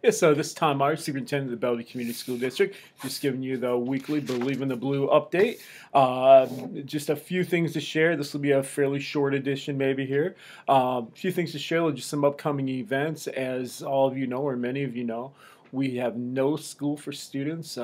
Yes, so this is Tom Myers, Superintendent of the Bellevue Community School District, just giving you the weekly Believe in the Blue update. Just a few things to share. This will be a fairly short edition maybe here. A few things to share, just some upcoming events. As all of you know, or many of you know, we have no school for students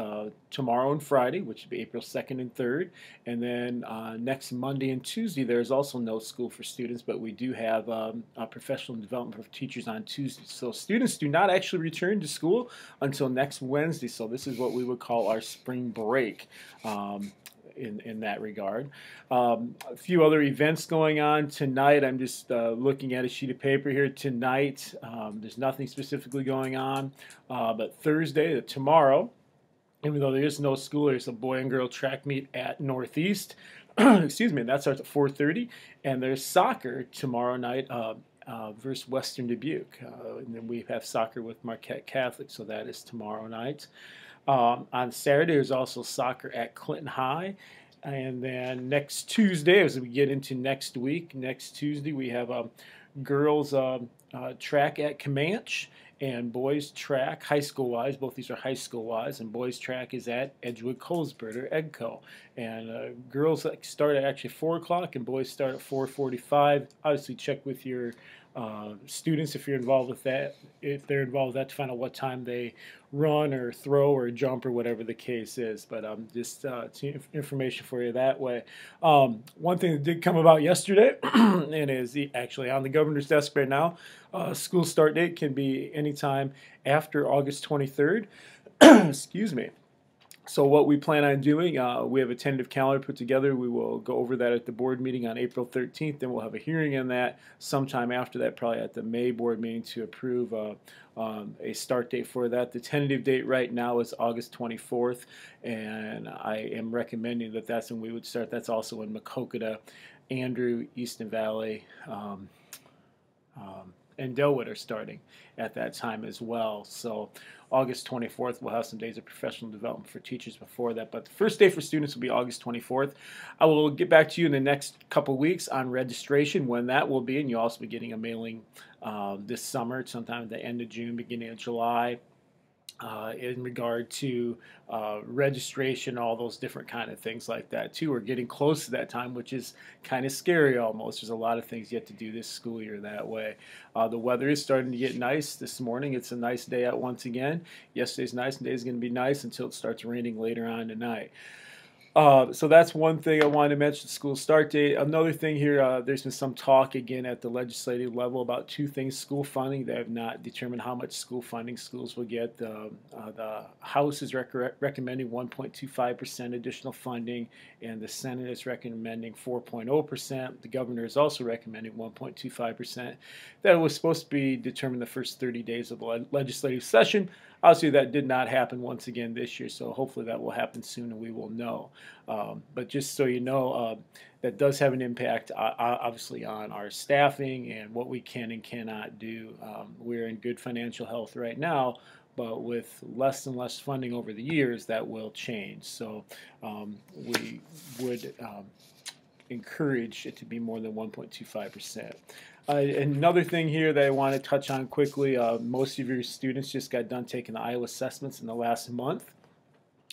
tomorrow and Friday, which will be April 2nd and 3rd. And then next Monday and Tuesday, there's also no school for students, but we do have a professional development for teachers on Tuesday. So students do not actually return to school until next Wednesday. So this is what we would call our spring break. In that regard. A few other events going on tonight. I'm just looking at a sheet of paper here tonight. There's nothing specifically going on, but Thursday, tomorrow, even though there is no school, there's a boy and girl track meet at Northeast. Excuse me, that starts at 4:30, and there's soccer tomorrow night versus Western Dubuque. And then we have soccer with Marquette Catholic, so that is tomorrow night. On Saturday, there's also soccer at Clinton High. And then next Tuesday, as we get into next week, next Tuesday, we have girls track at Comanche and boys track, high school wise, both these are high school wise, and boys track is at Edgewood Colesburg or EDCO. And girls start at actually 4 o'clock and boys start at 4:45. Obviously, check with your students if you're involved with that, if they're involved with that, to find out what time they run or throw or jump or whatever the case is. But just information for you that way. One thing that did come about yesterday and is actually on the governor's desk right now, school start date can be anytime after August 23rd. Excuse me. So what we plan on doing, we have a tentative calendar put together. We will go over that at the board meeting on April 13th. Then we'll have a hearing on that sometime after that, probably at the May board meeting, to approve a start date for that. The tentative date right now is August 24th, and I am recommending that that's when we would start. That's also in Maquoketa, Andrew, Easton Valley, and Delwood are starting at that time as well. So August 24th, we'll have some days of professional development for teachers before that. But the first day for students will be August 24th. I will get back to you in the next couple weeks on registration, when that will be. And you'll also be getting a mailing this summer, sometime at the end of June, beginning of July. In regard to registration, all those different kind of things like that too. We're getting close to that time, which is kind of scary almost. There's a lot of things yet to do this school year that way. The weather is starting to get nice this morning. It's a nice day out once again. Yesterday's nice, and today's going to be nice until it starts raining later on tonight. So that's one thing I wanted to mention, the school start date. Another thing here, there's been some talk again at the legislative level about two things: school funding. They have not determined how much school funding schools will get. The House is recommending 1.25% additional funding, and the Senate is recommending 4.0%. The governor is also recommending 1.25%. That was supposed to be determined the first 30 days of the legislative session. Obviously, that did not happen once again this year, so hopefully that will happen soon and we will know. But just so you know, that does have an impact, obviously, on our staffing and what we can and cannot do. We're in good financial health right now, but with less and less funding over the years, that will change. So we would encourage it to be more than 1.25%. Another thing here that I want to touch on quickly, most of your students just got done taking the Iowa assessments in the last month.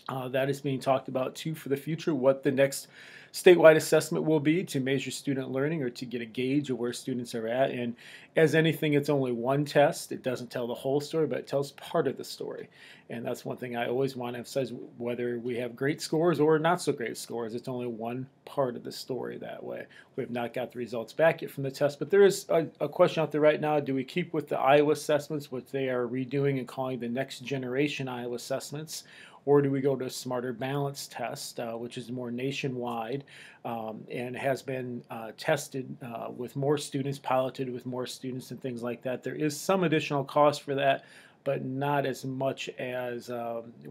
That is being talked about too for the future, what the next statewide assessment will be to measure student learning or to get a gauge of where students are at. And as anything, it's only one test. It doesn't tell the whole story, but it tells part of the story. And that's one thing I always want to emphasize: whether we have great scores or not so great scores, it's only one part of the story that way. We have not got the results back yet from the test, but there is a question out there right now: do we keep with the Iowa assessments, what they are redoing and calling the next generation Iowa assessments, or do we go to a smarter balance test, which is more nationwide and has been tested with more students, piloted with more students and things like that? There is some additional cost for that, but not as much as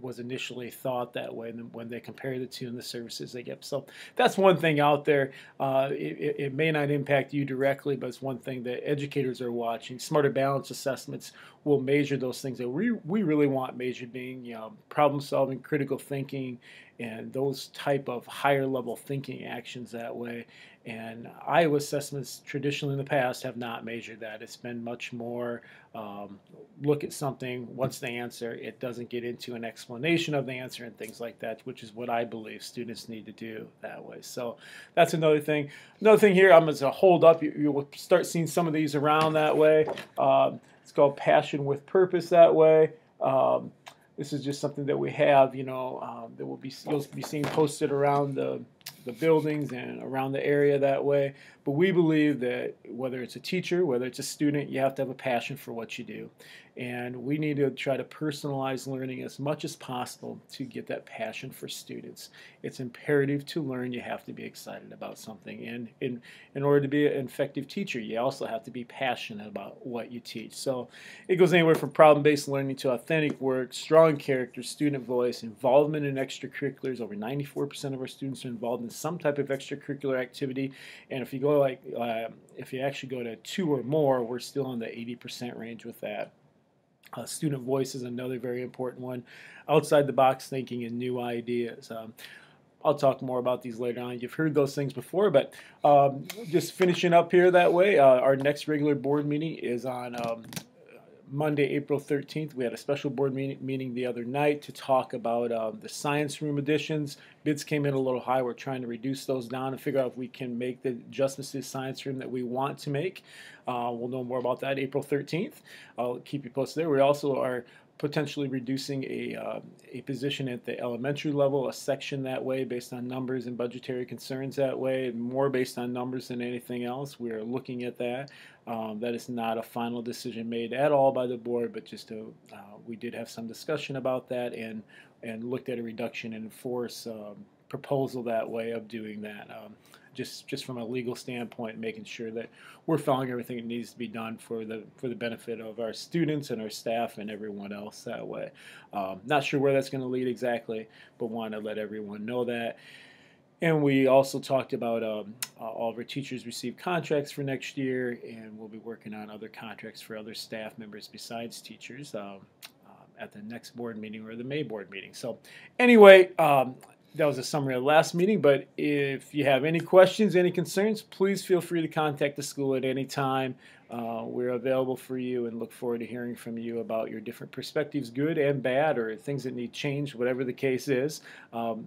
was initially thought that way when they compare the two and the services they get. So that's one thing out there. It may not impact you directly, but it's one thing that educators are watching. Smarter balance assessments will measure those things that we really want measured, being problem solving, critical thinking, and those type of higher level thinking actions that way. And Iowa assessments traditionally in the past have not measured that. It's been much more look at something, what's the answer? It doesn't get into an explanation of the answer and things like that, which is what I believe students need to do that way. So that's another thing. Another thing here, I'm going to hold up. You will start seeing some of these around that way. It's called Passion with Purpose that way. This is just something that we have, that you'll be seeing posted around the buildings and around the area that way. But we believe that whether it's a teacher, whether it's a student, you have to have a passion for what you do. And we need to try to personalize learning as much as possible to get that passion for students. It's imperative to learn. You have to be excited about something. And in order to be an effective teacher, you also have to be passionate about what you teach. So it goes anywhere from problem-based learning to authentic work, strong character, student voice, involvement in extracurriculars. Over 94% of our students are involved in some type of extracurricular activity. And if you go if you actually go to 2 or more, we're still in the 80% range with that. Student voice is another very important one. Outside the box thinking and new ideas. I'll talk more about these later on. You've heard those things before, but just finishing up here that way, our next regular board meeting is on Monday, April 13th. We had a special board meeting the other night to talk about the science room additions. Bids came in a little high. We're trying to reduce those down and figure out if we can make the adjustments to the science room that we want to make. We'll know more about that April 13th. I'll keep you posted there. We also are potentially reducing a position at the elementary level, a section that way based on numbers and budgetary concerns that way, more based on numbers than anything else. We are looking at that. That is not a final decision made at all by the board, but just we did have some discussion about that and looked at a reduction in force proposal that way of doing that. Just from a legal standpoint, making sure that we're following everything that needs to be done for the benefit of our students and our staff and everyone else that way. Not sure where that's going to lead exactly, but want to let everyone know that. And we also talked about all of our teachers receive contracts for next year, and we'll be working on other contracts for other staff members besides teachers at the next board meeting or the May board meeting. So anyway, that was a summary of the last meeting, but if you have any questions, any concerns, please feel free to contact the school at any time. We're available for you and look forward to hearing from you about your different perspectives, good and bad, or things that need change, whatever the case is.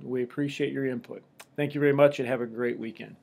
We appreciate your input. Thank you very much and have a great weekend.